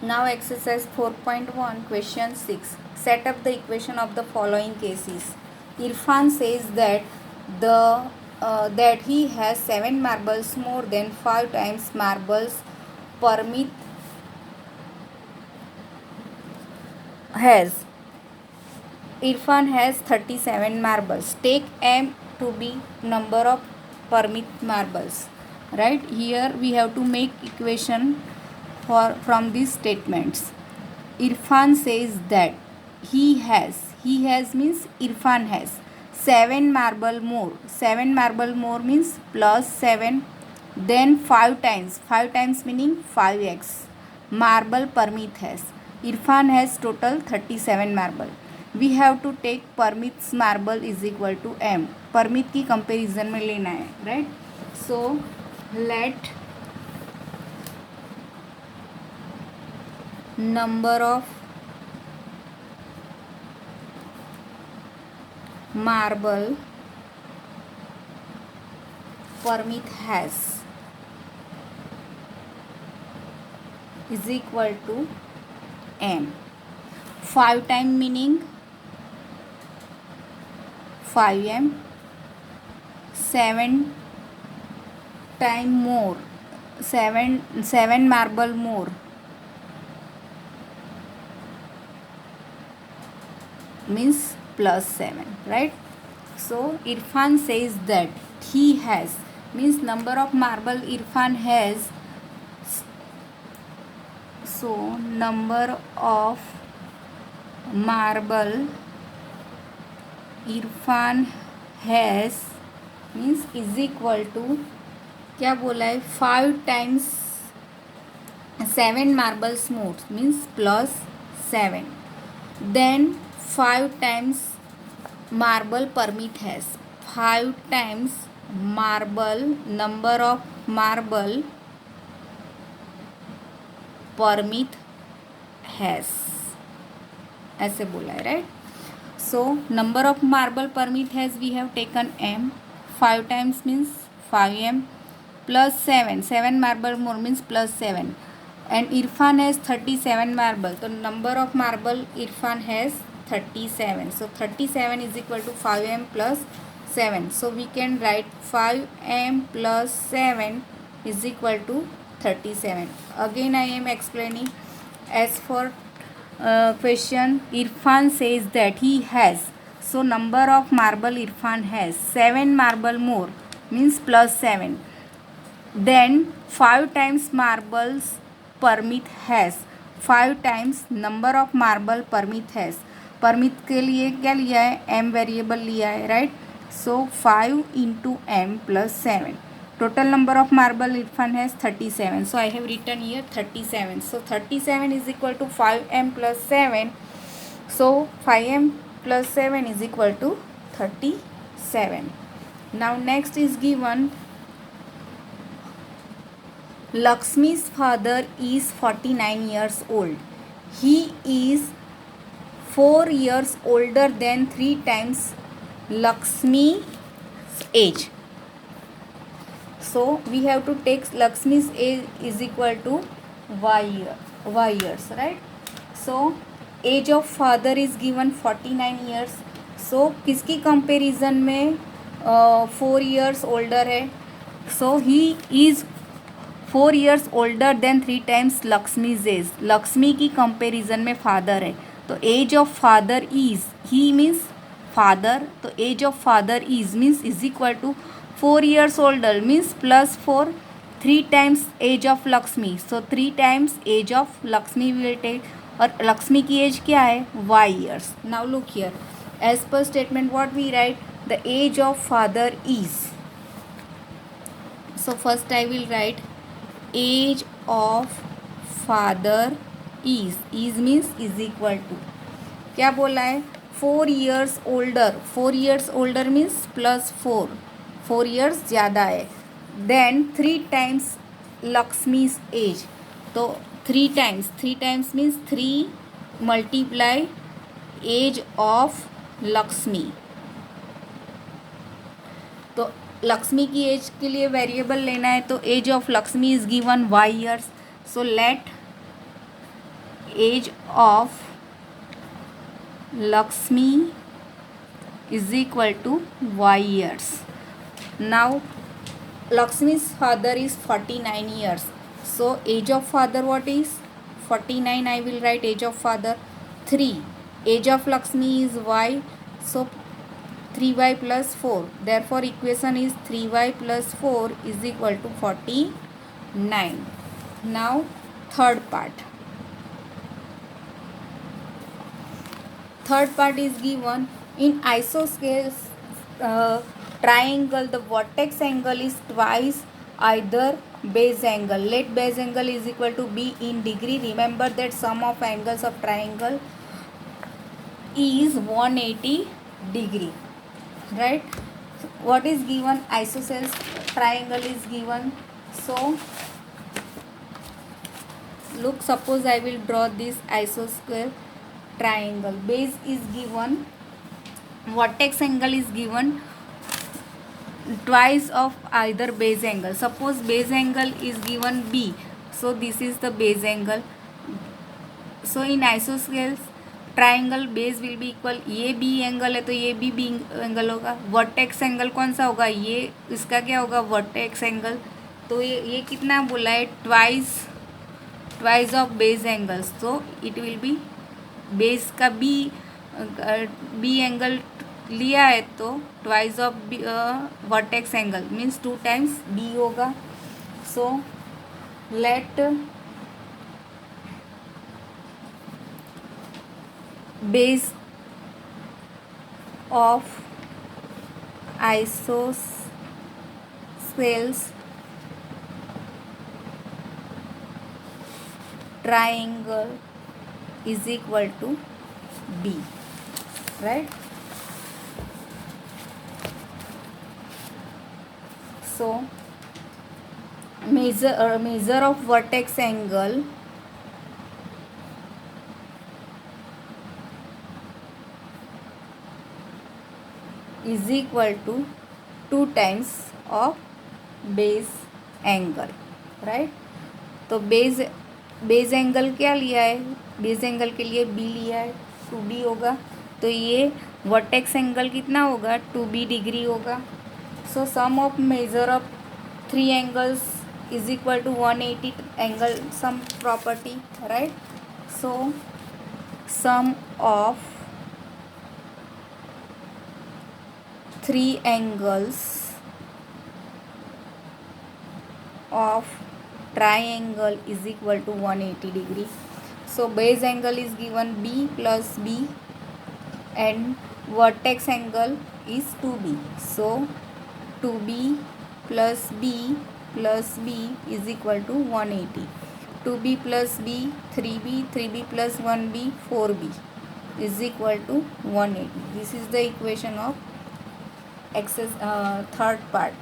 Now exercise 4.1 question 6. Set up the equation of the following cases. Irfan says that he has 7 marbles more than 5 times marbles Parmit has. Irfan has 37 marbles. Take M to be number of Parmit marbles. Right here we have to make equation from these statements. Irfan says that he has means Irfan has 7 marble more. 7 marble more means plus 7, then 5 times meaning 5x marble Parmit has. Irfan has total 37 marble. We have to take Parmit's marble is equal to M. Parmit की comparison में लेना है, right. So let number of marble Parmit has is equal to M. 5 time meaning 5M. 7 time more, 7 marble more means plus 7, right. So Irfan says that he has means number of marble Irfan has. So number of marble Irfan has means is equal to क्या बोला है 5 times 7 marbles more means plus 7, then 5 times marble Parmit has. 5 times marble number of marble Parmit has ऐसे बोला है, right. So number of marble Parmit has we have taken M. 5 times means 5M plus 7 marble more means plus 7, and Irfan has 37 marble. So number of marble Irfan has 37. So 37 is equal to 5M plus 7. So we can write 5M plus 7 is equal to 37. Again I am explaining. As for question, Irfan says that he has. So number of marble Irfan has 7 marble more means plus 7. Then 5 times marbles Parmit has. 5 times number of marble Parmit has. Parmit के लिए क्या लिया है, m variable लिया है, right. So 5 into m plus 7. Total number of marble Irfan has 37. So I have written here 37. So 37 is equal to 5m plus 7. So 5m plus 7 is equal to 37. Now next is given Lakshmi's father is 49 years old. He is 4 years older than 3 times Lakshmi's age. So we have to take Lakshmi's age is equal to y years, right. So age of father is given 49 years. So किसकी comparison में 4 years older है. So he is 4 years older than 3 times Lakshmi's age. Lakshmi की comparison में father है, तो age of father is, he means father, तो age of father is means is equal to 4 years older means plus 4, 3 times age of Lakshmi. So 3 times age of Lakshmi will take, और लक्ष्मी की age क्या है, Y years. Now look here, age पर statement what we write, the age of father is. So first I will write age of father is means is equal to क्या बोला है, 4 years older. 4 years older means plus 4 years ज़्यादा है. Then 3 times Lakshmi's as, तो 3 times means 3 multiply age of Lakshmi. तो लक्ष्मी की as के लिए वेरिएबल लेना है, तो age of Lakshmi is given y years. सो लेट age of Lakshmi is equal to y years. Now Lakshmi's father is 49 years. So age of father what is? 49. I will write age of father 3. Age of Lakshmi is y. So 3y plus 4. Therefore equation is 3y plus 4 is equal to 49. Now third part. Third part is given in isosceles triangle. The vertex angle is twice either base angle. Let base angle is equal to b in degree. Remember that sum of angles of triangle is 180 degree, right? What is given? Isosceles triangle is given. So look, suppose I will draw this isosceles triangle. Base is given, vertex angle is given twice of either base angle. Suppose base angle is given b, so this is the base angle. So in isosceles triangle base will be equal, ये B angle है तो ये B angle होगा. Vertex angle कौन सा होगा? ये इसका क्या होगा? Vertex angle. तो ये कितना बोला है? Twice of base angles. तो इट विल बी बेस का बी एंगल लिया है तो twice of vertex angle means 2 times B होगा. So let base of isosceles triangle is equal to b, right? So measure of vertex angle is equal to 2 times of base angle, right? तो base angle क्या लिया है? Base angle के लिए B लिया है, 2b होगा. तो ये वर्टेक्स एंगल कितना होगा? 2b डिग्री होगा. So sum of measure of 3 angles is equal to 180 angle sum property, right? So sum of 3 angles of triangle is equal to 180 degree. So base angle is given b plus b and vertex angle is 2b. So 2b plus b is equal to 180. 2b plus b 3b, 3b plus 1b 4b is equal to 180. This is the equation of third part.